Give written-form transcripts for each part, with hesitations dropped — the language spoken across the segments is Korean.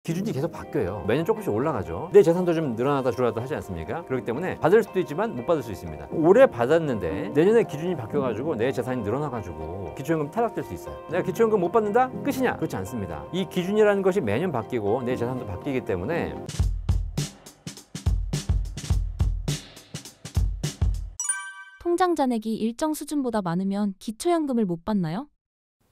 기준이 계속 바뀌어요. 매년 조금씩 올라가죠. 내 재산도 좀 늘어나다 줄어나다 하지 않습니까? 그렇기 때문에 받을 수도 있지만 못 받을 수 있습니다. 올해 받았는데 내년에 기준이 바뀌어가지고 내 재산이 늘어나가지고 기초연금 탈락될 수 있어요. 내가 기초연금 못 받는다? 끝이냐? 그렇지 않습니다. 이 기준이라는 것이 매년 바뀌고 내 재산도 바뀌기 때문에 통장 잔액이 일정 수준보다 많으면 기초연금을 못 받나요?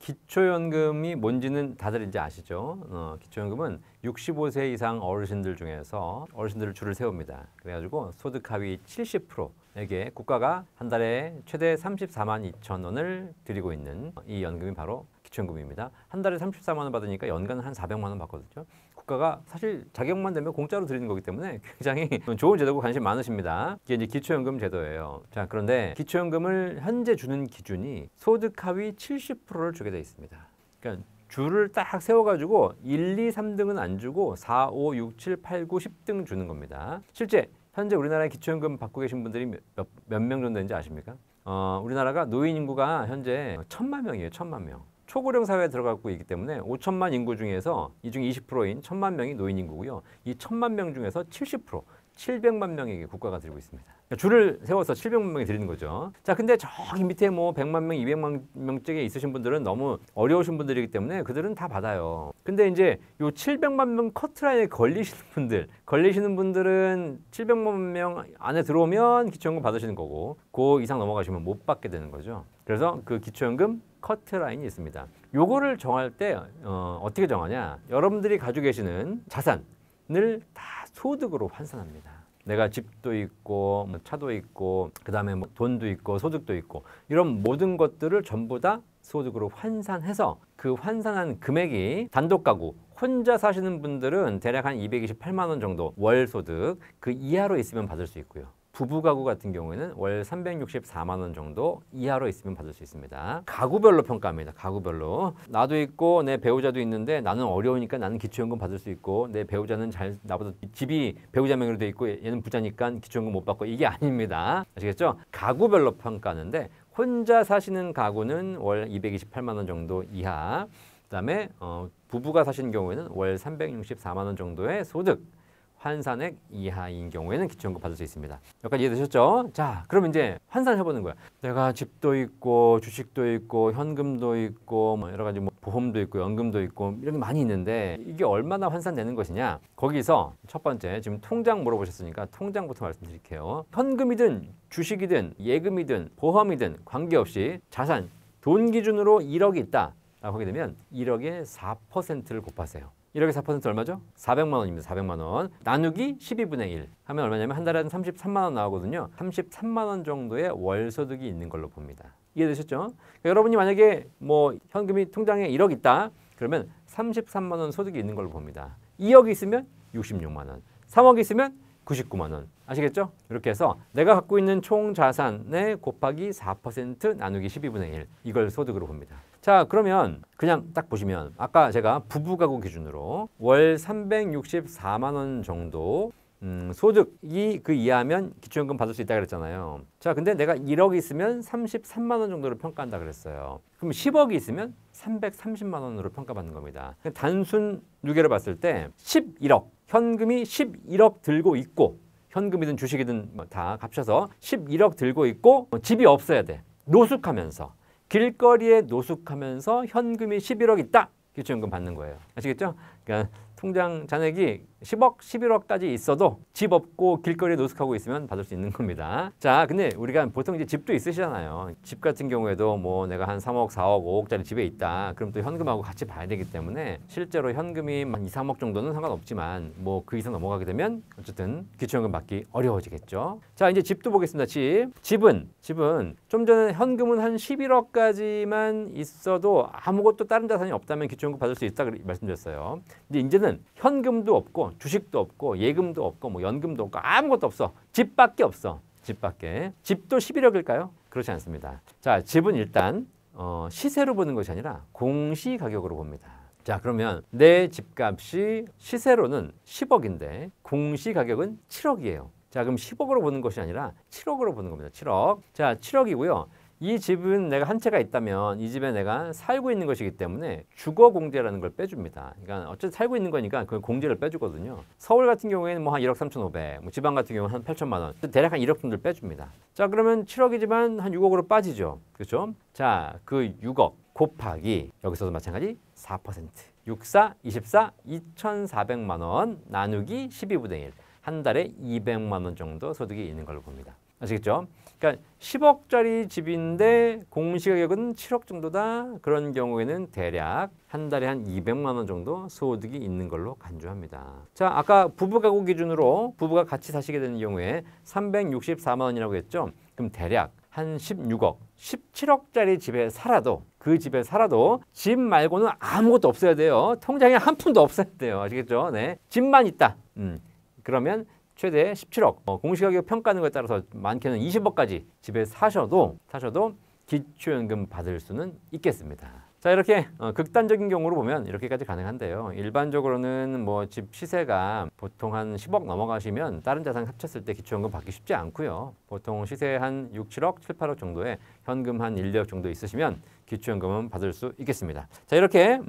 기초연금이 뭔지는 다들 이제 아시죠? 기초연금은 65세 이상 어르신들 중에서 어르신들을 줄을 세웁니다. 그래가지고 소득 하위 70%에게 국가가 한 달에 최대 34만 2천 원을 드리고 있는 이 연금이 바로 기초연금입니다. 한 달에 34만 원 받으니까 연간 한 400만 원 받거든요. 국가가 사실 자격만 되면 공짜로 드리는 거기 때문에 굉장히 좋은 제도고 관심 많으십니다. 이게 이제 기초연금 제도예요. 자, 그런데 기초연금을 현재 주는 기준이 소득 하위 70%를 주게 돼 있습니다. 그러니까 줄을 딱 세워가지고 1, 2, 3등은 안 주고 4, 5, 6, 7, 8, 9, 10등 주는 겁니다. 실제 현재 우리나라에 기초연금 받고 계신 분들이 몇 명 정도 되는지 아십니까? 우리나라가 노인 인구가 현재 1,000만 명이에요. 1,000만 명. 초고령 사회에 들어가고 있기 때문에 5천만 인구 중에서 이 중 20%인 1,000만 명이 노인 인구고요. 이 1,000만 명 중에서 70%, 700만 명에게 국가가 드리고 있습니다. 그러니까 줄을 세워서 700만 명이 드리는 거죠. 자, 근데 저기 밑에 뭐 100만 명, 200만 명쯤에 있으신 분들은 너무 어려우신 분들이기 때문에 그들은 다 받아요. 근데 이제 요 700만 명 커트라인에 걸리시는 분들은 700만 명 안에 들어오면 기초연금 받으시는 거고 그 이상 넘어가시면 못 받게 되는 거죠. 그래서 그 기초연금 커트라인이 있습니다. 요거를 정할 때 어떻게 정하냐? 여러분들이 가지고 계시는 자산을 다 소득으로 환산합니다. 내가 집도 있고 뭐 차도 있고 그다음에 뭐 돈도 있고 소득도 있고 이런 모든 것들을 전부 다 소득으로 환산해서 그 환산한 금액이 단독 가구 혼자 사시는 분들은 대략 한 228만 원 정도 월 소득 그 이하로 있으면 받을 수 있고요. 부부 가구 같은 경우에는 월 364만 원 정도 이하로 있으면 받을 수 있습니다. 가구별로 평가합니다. 가구별로. 나도 있고 내 배우자도 있는데 나는 어려우니까 나는 기초연금 받을 수 있고 내 배우자는 나보다 집이 배우자 명의로 돼 있고 얘는 부자니까 기초연금 못 받고 이게 아닙니다. 아시겠죠? 가구별로 평가하는데 혼자 사시는 가구는 월 228만 원 정도 이하 그다음에 부부가 사시는 경우에는 월 364만 원 정도의 소득 환산액 이하인 경우에는 기초연금 받을 수 있습니다. 여기까지 이해되셨죠? 자, 그럼 이제 환산해보는 거야. 내가 집도 있고 주식도 있고 현금도 있고 뭐 여러 가지 뭐 보험도 있고 연금도 있고 이런 게 많이 있는데 이게 얼마나 환산되는 것이냐? 거기서 첫 번째 지금 통장 물어보셨으니까 통장부터 말씀드릴게요. 현금이든 주식이든 예금이든 보험이든 관계없이 자산, 돈 기준으로 1억이 있다 라고 하게 되면 1억에 4%를 곱하세요. 1억에 4% 얼마죠? 400만 원입니다. 400만 원. 나누기 12분의 1 하면 얼마냐면 한 달에 한 33만 원 나오거든요. 33만 원 정도의 월 소득이 있는 걸로 봅니다. 이해되셨죠? 그러니까 여러분이 만약에 뭐 현금이 통장에 1억 있다. 그러면 33만 원 소득이 있는 걸로 봅니다. 2억 있으면 66만 원. 3억 있으면 99만 원. 아시겠죠? 이렇게 해서 내가 갖고 있는 총 자산의 곱하기 4% 나누기 12분의 1 이걸 소득으로 봅니다. 자, 그러면 그냥 딱 보시면 아까 제가 부부 가구 기준으로 월 364만 원 정도 소득이 그 이하면 기초연금 받을 수 있다 그랬잖아요. 자, 근데 내가 1억 있으면 33만 원 정도로 평가한다 그랬어요. 그럼 10억이 있으면 330만 원으로 평가받는 겁니다. 단순 누계를 봤을 때 11억, 현금이 11억 들고 있고 현금이든 주식이든 뭐 다 합쳐서 11억 들고 있고 집이 없어야 돼. 노숙하면서. 길거리에 노숙하면서 현금이 11억 있다. 기초연금 받는 거예요. 아시겠죠? 그러니까 통장 잔액이 10억, 11억까지 있어도 집 없고 길거리에 노숙하고 있으면 받을 수 있는 겁니다. 자, 근데 우리가 보통 이제 집도 있으시잖아요. 집 같은 경우에도 뭐 내가 한 3억, 4억, 5억짜리 집에 있다. 그럼 또 현금하고 같이 봐야 되기 때문에 실제로 현금이 한 2, 3억 정도는 상관없지만 뭐 그 이상 넘어가게 되면 어쨌든 기초연금 받기 어려워지겠죠. 자, 이제 집도 보겠습니다. 집은 좀 전에 현금은 한 11억까지만 있어도 아무것도 다른 자산이 없다면 기초연금 받을 수 있다 말씀드렸어요. 근데 이제는 현금도 없고 주식도 없고 예금도 없고 뭐 연금도 없고 아무것도 없어. 집밖에 없어. 집도 11억일까요? 그렇지 않습니다. 자, 집은 일단 시세로 보는 것이 아니라 공시가격으로 봅니다. 자, 그러면 내 집값이 시세로는 10억인데 공시가격은 7억이에요. 자, 그럼 10억으로 보는 것이 아니라 7억으로 보는 겁니다. 7억. 자, 7억이고요. 이 집은 내가 한 채가 있다면 이 집에 내가 살고 있는 것이기 때문에 주거 공제라는 걸 빼줍니다. 그러니까 어쨌든 살고 있는 거니까 그 공제를 빼주거든요. 서울 같은 경우에는 뭐 한 1억 3,500, 뭐 지방 같은 경우는 한 8천만 원, 대략 한 1억 정도를 빼줍니다. 자, 그러면 7억이지만 한 6억으로 빠지죠. 그렇죠? 자, 그 6억 곱하기 여기서도 마찬가지 4%. 6, 4, 24, 2,400만 원 나누기 12분의 1. 한 달에 200만 원 정도 소득이 있는 걸로 봅니다. 아시겠죠? 그러니까 10억짜리 집인데 공시가격은 7억 정도다. 그런 경우에는 대략 한 달에 한 200만 원 정도 소득이 있는 걸로 간주합니다. 자, 아까 부부 가구 기준으로 부부가 같이 사시게 되는 경우에 364만 원이라고 했죠? 그럼 대략 한 16억, 17억짜리 집에 살아도 그 집에 살아도 집 말고는 아무것도 없어야 돼요. 통장에 한 푼도 없어야 돼요. 아시겠죠? 네. 집만 있다. 그러면 최대 17억. 공시가격 평가하는 것에 따라서 많게는 20억까지 집에 사셔도 기초연금 받을 수는 있겠습니다. 자, 이렇게 극단적인 경우로 보면 이렇게까지 가능한데요. 일반적으로는 뭐 집 시세가 보통 한 10억 넘어가시면 다른 자산 합쳤을 때 기초연금 받기 쉽지 않고요. 보통 시세 한 6, 7억, 7, 8억 정도에 현금 한 1, 2억 정도 있으시면 기초연금은 받을 수 있겠습니다. 자, 이렇게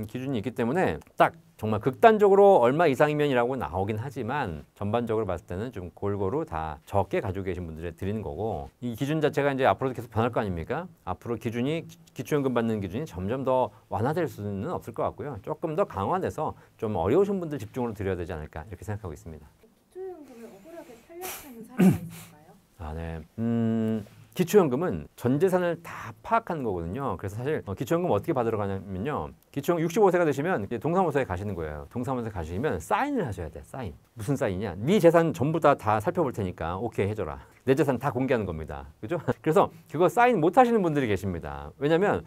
기준이 있기 때문에 딱 정말 극단적으로 얼마 이상이면이라고 나오긴 하지만 전반적으로 봤을 때는 좀 골고루 다 적게 가지고 계신 분들에 드리는 거고, 이 기준 자체가 이제 앞으로도 계속 변할 거 아닙니까? 앞으로 기준이 기초연금 받는 기준이 점점 더 완화될 수는 없을 것 같고요. 조금 더 강화돼서 좀 어려우신 분들 집중으로 드려야 되지 않을까 이렇게 생각하고 있습니다. 기초연금을 억울하게 탈락하는 사례가 있을까요? 아, 네. 기초연금은 전 재산을 다 파악하는 거거든요. 그래서 사실 기초연금 어떻게 받으러 가냐면요. 기초연금 65세가 되시면 이제 동사무소에 가시는 거예요. 동사무소에 가시면 사인을 하셔야 돼. 사인. 무슨 사인이냐? 네 재산 전부 다 살펴볼 테니까 오케이 해줘라. 내 재산 다 공개하는 겁니다. 그죠? 그래서 그거 사인 못 하시는 분들이 계십니다. 왜냐면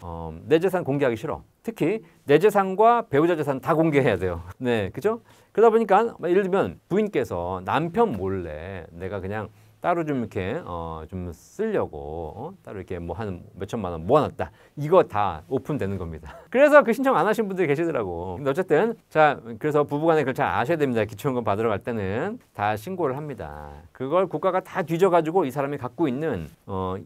내 재산 공개하기 싫어. 특히 내 재산과 배우자 재산 다 공개해야 돼요. 네, 그죠? 그러다 보니까 예를 들면 부인께서 남편 몰래 내가 그냥 따로 좀 이렇게 좀 쓰려고 따로 이렇게 뭐 한 몇천만 원 모아놨다. 이거 다 오픈되는 겁니다. 그래서 그 신청 안 하신 분들이 계시더라고. 근데 어쨌든 자, 그래서 부부간에 그걸 잘 아셔야 됩니다. 기초연금 받으러 갈 때는 다 신고를 합니다. 그걸 국가가 다 뒤져가지고 이 사람이 갖고 있는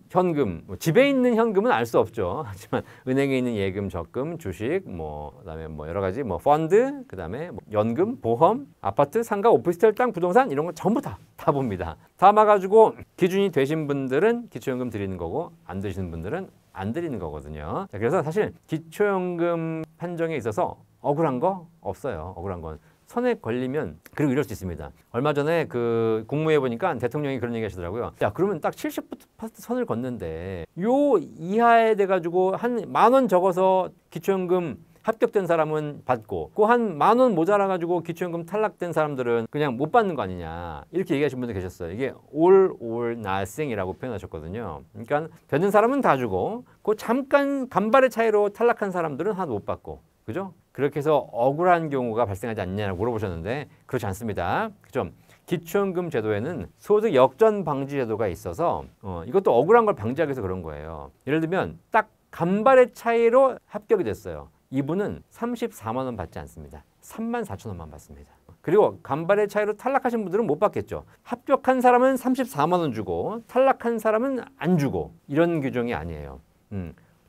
현금, 집에 있는 현금은 알 수 없죠. 하지만 은행에 있는 예금, 적금, 주식, 그다음에 여러 가지 펀드, 그다음에 연금, 보험, 아파트, 상가, 오피스텔, 땅, 부동산 이런 거 전부 다 봅니다. 담아가지고 기준이 되신 분들은 기초연금 드리는 거고 안 되시는 분들은 안 드리는 거거든요. 자, 그래서 사실 기초연금 판정에 있어서 억울한 거 없어요. 억울한 건 선에 걸리면 그리고 이럴 수 있습니다. 얼마 전에 그 국무회에 보니까 대통령이 그런 얘기 하시더라고요. 야, 그러면 딱 70% 선을 걷는데 요 이하에 돼가지고 한 10,000원 적어서 기초연금 합격된 사람은 받고 그 한 10,000원 모자라가지고 기초연금 탈락된 사람들은 그냥 못 받는 거 아니냐 이렇게 얘기하신 분들 계셨어요. 이게 all or nothing이라고 표현하셨거든요. 그러니까 되는 사람은 다 주고 그 잠깐 간발의 차이로 탈락한 사람들은 하나도 못 받고, 그죠? 그렇게 해서 억울한 경우가 발생하지 않냐고 물어보셨는데 그렇지 않습니다. 그죠? 기초연금 제도에는 소득 역전 방지 제도가 있어서 이것도 억울한 걸 방지하기 위해서 그런 거예요. 예를 들면 딱 간발의 차이로 합격이 됐어요. 이분은 34만 원 받지 않습니다. 34,000원만 받습니다. 그리고 간발의 차이로 탈락하신 분들은 못 받겠죠. 합격한 사람은 34만 원 주고 탈락한 사람은 안 주고 이런 규정이 아니에요.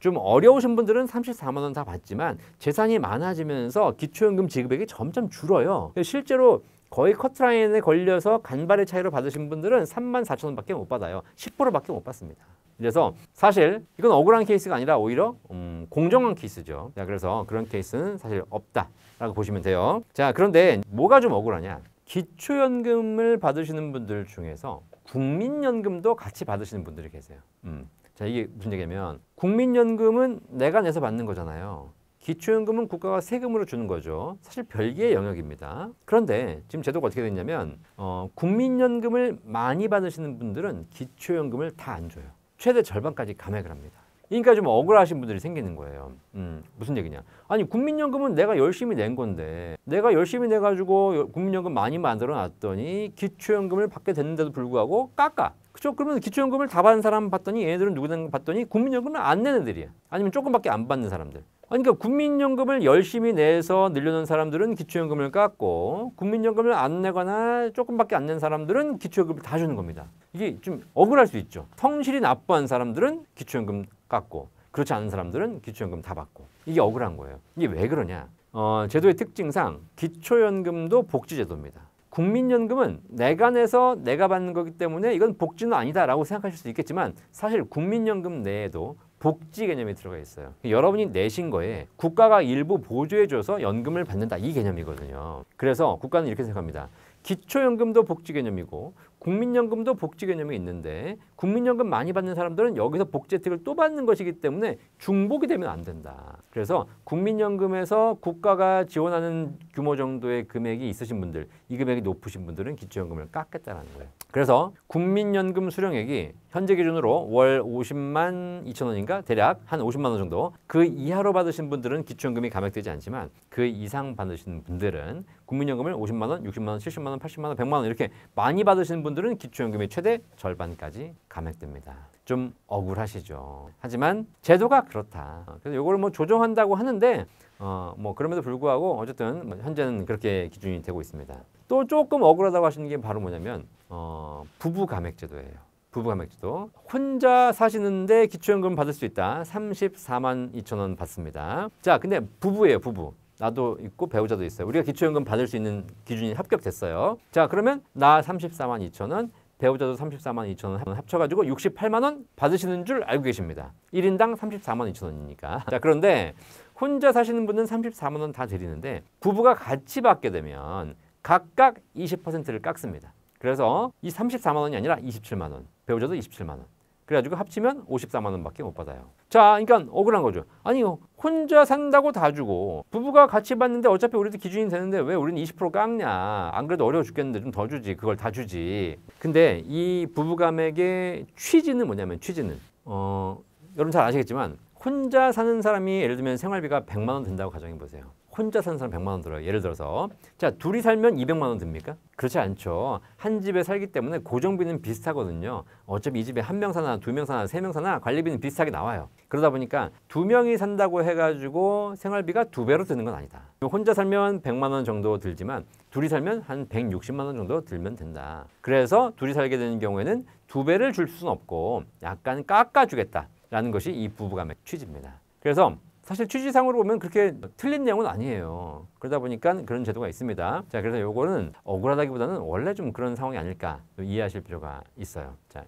좀 어려우신 분들은 34만 원 다 받지만 재산이 많아지면서 기초연금 지급액이 점점 줄어요. 실제로 거의 커트라인에 걸려서 간발의 차이로 받으신 분들은 34,000원밖에 못 받아요. 10%밖에 못 받습니다. 그래서 사실 이건 억울한 케이스가 아니라 오히려 공정한 케이스죠. 자, 그래서 그런 케이스는 사실 없다라고 보시면 돼요. 자, 그런데 뭐가 좀 억울하냐? 기초연금을 받으시는 분들 중에서 국민연금도 같이 받으시는 분들이 계세요. 자, 이게 무슨 얘기냐면 국민연금은 내가 내서 받는 거잖아요. 기초연금은 국가가 세금으로 주는 거죠. 사실 별개의 영역입니다. 그런데 지금 제도가 어떻게 됐냐면 국민연금을 많이 받으시는 분들은 기초연금을 다 안 줘요. 최대 절반까지 감액을 합니다. 그러니까 좀 억울하신 분들이 생기는 거예요. 무슨 얘기냐? 아니, 국민연금은 내가 열심히 낸 건데 내가 열심히 내가지고 국민연금 많이 만들어 놨더니 기초연금을 받게 됐는데도 불구하고 깎아. 그죠? 그러면 기초연금을 다 받은 사람 봤더니 얘네들은 누구든 봤더니 국민연금을 안 내는 애들이야. 아니면 조금밖에 안 받는 사람들. 아니, 그러니까 국민연금을 열심히 내서 늘려놓은 사람들은 기초연금을 깎고 국민연금을 안 내거나 조금밖에 안 낸 사람들은 기초연금을 다 주는 겁니다. 이게 좀 억울할 수 있죠. 성실히 납부한 사람들은 기초연금 깎고 그렇지 않은 사람들은 기초연금 다 받고 이게 억울한 거예요. 이게 왜 그러냐? 제도의 특징상 기초연금도 복지제도입니다. 국민연금은 내가 내서 내가 받는 거기 때문에 이건 복지는 아니다라고 생각하실 수 있겠지만 사실 국민연금 내에도 복지 개념이 들어가 있어요. 여러분이 내신 거에 국가가 일부 보조해줘서 연금을 받는다 이 개념이거든요. 그래서 국가는 이렇게 생각합니다. 기초연금도 복지 개념이고 국민연금도 복지 개념이 있는데 국민연금 많이 받는 사람들은 여기서 복지 혜택을 또 받는 것이기 때문에 중복이 되면 안 된다. 그래서 국민연금에서 국가가 지원하는 규모 정도의 금액이 있으신 분들, 이 금액이 높으신 분들은 기초연금을 깎겠다는 거예요. 그래서 국민연금 수령액이 현재 기준으로 월 50만 2천 원인가 대략 한 50만 원 정도 그 이하로 받으신 분들은 기초연금이 감액되지 않지만 그 이상 받으시는 분들은 국민연금을 50만 원, 60만 원, 70만 원, 80만 원, 100만 원 이렇게 많이 받으시는 분들은 기초연금이 최대 절반까지 감액됩니다. 좀 억울하시죠. 하지만 제도가 그렇다. 그래서 이걸 뭐 조정한다고 하는데 뭐 그럼에도 불구하고 어쨌든 현재는 그렇게 기준이 되고 있습니다. 또 조금 억울하다고 하시는 게 바로 뭐냐면 부부 감액제도예요. 부부 감액제도. 혼자 사시는데 기초연금 받을 수 있다. 34만 2천 원 받습니다. 자, 근데 부부예요, 부부. 나도 있고 배우자도 있어요. 우리가 기초연금 받을 수 있는 기준이 합격됐어요. 자, 그러면 나 34만 2천 원, 배우자도 34만 2천 원 합쳐가지고 68만 원 받으시는 줄 알고 계십니다. 1인당 34만 2천 원이니까. 자, 그런데 혼자 사시는 분은 34만 원 다 드리는데 부부가 같이 받게 되면 각각 20%를 깎습니다. 그래서 이 34만 원이 아니라 27만 원, 배우자도 27만 원. 그래가지고 합치면 54만 원밖에 못 받아요. 자, 그러니까 억울한 거죠. 아니, 혼자 산다고 다 주고 부부가 같이 받는데 어차피 우리도 기준이 되는데 왜 우리는 20% 깎냐. 안 그래도 어려워 죽겠는데 좀 더 주지. 그걸 다 주지. 근데 이 부부 감액의 취지는 뭐냐면 취지는 여러분 잘 아시겠지만 혼자 사는 사람이 예를 들면 생활비가 100만 원 든다고 가정해 보세요. 혼자 사는 사람 100만 원 들어요. 예를 들어서 자, 둘이 살면 200만 원 듭니까? 그렇지 않죠. 한 집에 살기 때문에 고정비는 비슷하거든요. 어차피 이 집에 한 명 사나 두 명 사나 세 명 사나 관리비는 비슷하게 나와요. 그러다 보니까 두 명이 산다고 해가지고 생활비가 두 배로 드는 건 아니다. 혼자 살면 100만 원 정도 들지만 둘이 살면 한 160만 원 정도 들면 된다. 그래서 둘이 살게 되는 경우에는 두 배를 줄 수는 없고 약간 깎아주겠다라는 것이 이 부부감의 취지입니다. 그래서 사실 취지상으로 보면 그렇게 틀린 내용은 아니에요. 그러다 보니까 그런 제도가 있습니다. 자, 그래서 요거는 억울하다기보다는 원래 좀 그런 상황이 아닐까 이해하실 필요가 있어요. 자,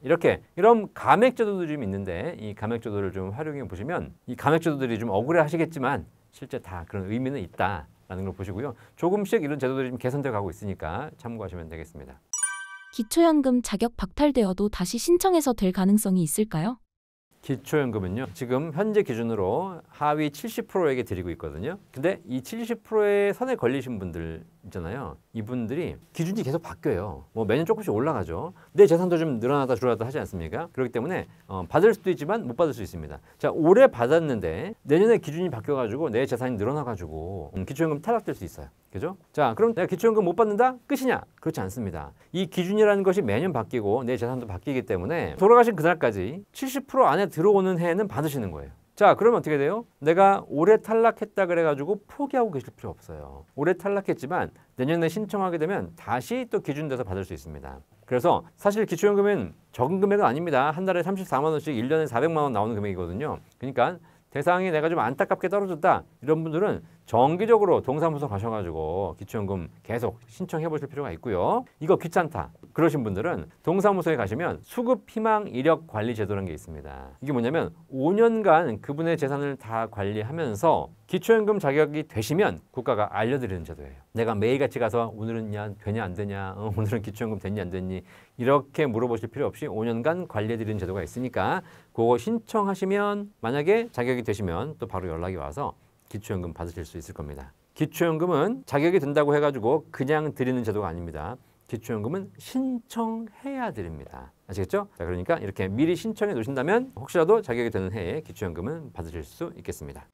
이런 감액 제도들이 좀 있는데 이 감액 제도를 좀 활용해 보시면 이 감액 제도들이 좀 억울해 하시겠지만 실제 다 그런 의미는 있다라는 걸 보시고요. 조금씩 이런 제도들이 좀 개선되어 가고 있으니까 참고하시면 되겠습니다. 기초연금 자격 박탈되어도 다시 신청해서 될 가능성이 있을까요? 기초연금은요, 지금 현재 기준으로 하위 70%에게 드리고 있거든요. 근데 이 70%의 선에 걸리신 분들 있잖아요. 이분들이 기준이 계속 바뀌어요. 뭐 매년 조금씩 올라가죠. 내 재산도 좀 늘어나다 줄어나다 하지 않습니까? 그렇기 때문에 받을 수도 있지만 못 받을 수 있습니다. 자, 올해 받았는데 내년에 기준이 바뀌어가지고 내 재산이 늘어나가지고 기초연금 탈락될 수 있어요. 그죠? 자, 그럼 내가 기초연금 못 받는다? 끝이냐? 그렇지 않습니다. 이 기준이라는 것이 매년 바뀌고 내 재산도 바뀌기 때문에 돌아가신 그날까지 70% 안에 들어오는 해에는 받으시는 거예요. 자, 그러면 어떻게 돼요? 내가 올해 탈락했다 그래가지고 포기하고 계실 필요 없어요. 올해 탈락했지만 내년에 신청하게 되면 다시 또 기준돼서 받을 수 있습니다. 그래서 사실 기초연금은 적은 금액은 아닙니다. 한 달에 34만 원씩 1년에 400만 원 나오는 금액이거든요. 그러니까 대상이 내가 좀 안타깝게 떨어졌다 이런 분들은 정기적으로 동사무소 가셔가지고 기초연금 계속 신청해 보실 필요가 있고요. 이거 귀찮다 그러신 분들은 동사무소에 가시면 수급 희망 이력 관리 제도라는 게 있습니다. 이게 뭐냐면 5년간 그분의 재산을 다 관리하면서 기초연금 자격이 되시면 국가가 알려드리는 제도예요. 내가 매일같이 가서 오늘은 되냐 안 되냐, 오늘은 기초연금 됐니 안 됐니 이렇게 물어보실 필요 없이 5년간 관리해드리는 제도가 있으니까 그거 신청하시면 만약에 자격이 되시면 또 바로 연락이 와서 기초연금 받으실 수 있을 겁니다. 기초연금은 자격이 된다고 해가지고 그냥 드리는 제도가 아닙니다. 기초연금은 신청해야 드립니다. 아시겠죠? 자, 그러니까 이렇게 미리 신청해 놓으신다면 혹시라도 자격이 되는 해에 기초연금은 받으실 수 있겠습니다.